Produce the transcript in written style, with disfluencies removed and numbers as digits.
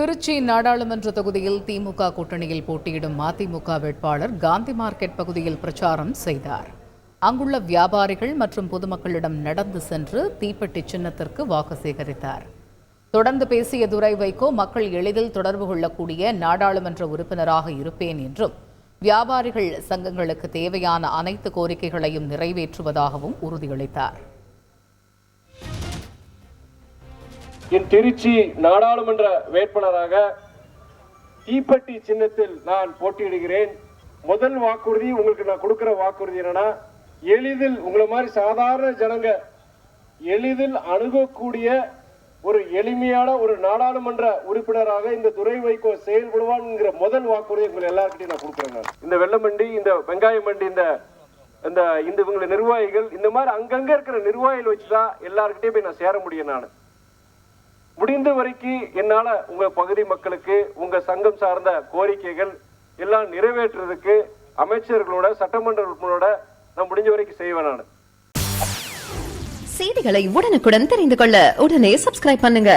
திருச்சி நாடாளுமன்ற தொகுதியில் திமுக கூட்டணியில் போட்டியிடும் மதிமுக வேட்பாளர் காந்தி மார்க்கெட் பகுதியில் பிரச்சாரம் செய்தார். அங்குள்ள வியாபாரிகள் மற்றும் பொதுமக்களிடம் நடந்து சென்று தீப்பெட்டி சின்னத்திற்கு வாக்கு சேகரித்தார். தொடர்ந்து பேசிய துரை வைகோ, மக்கள் எளிதில் தொடர்பு கொள்ளக்கூடிய நாடாளுமன்ற உறுப்பினராக இருப்பேன் என்றும் வியாபாரிகள் சங்கங்களுக்கு தேவையான அனைத்து கோரிக்கைகளையும் நிறைவேற்றுவதாகவும் உறுதியளித்தார். என் திருச்சி நாடாளுமன்ற வேட்பாளராக தீப்பெட்டி சின்னத்தில் நான் போட்டியிடுகிறேன். முதல் வாக்குறுதி உங்களுக்கு நான் கொடுக்கிற வாக்குறுதி என்னன்னா, எளிதில் உங்களை மாதிரி சாதாரண ஜனங்க எளிதில் அணுகக்கூடிய ஒரு எளிமையான ஒரு நாடாளுமன்ற உறுப்பினராக இந்த துரை வைகோ செயல்படுவான்ங்கிற முதல் வாக்குறுதி உங்களை எல்லாருக்கிட்டையும் நான் கொடுக்குறேன். இந்த வெள்ளை மண்டி, இந்த வெங்காய மண்டி, இந்த இவங்க நிர்வாகிகள், இந்த மாதிரி அங்கங்க இருக்கிற நிர்வாகிகள் வச்சுதான் எல்லாருக்கிட்டையும் போய் நான் சேர முடியும். நான் முடிந்த வரைக்கும் என்னால உங்க பகுதி மக்களுக்கு உங்க சங்கம் சார்ந்த கோரிக்கைகள் எல்லாம் நிறைவேற்றுறதுக்கு அமைச்சர்களோட சட்டமன்ற உறுப்பினரோட நான் முடிஞ்ச வரைக்கும் செய்வேன். நான் செய்திகளை உடனுக்குடன் தெரிந்து கொள்ள உடனே சப்ஸ்கிரைப் பண்ணுங்க.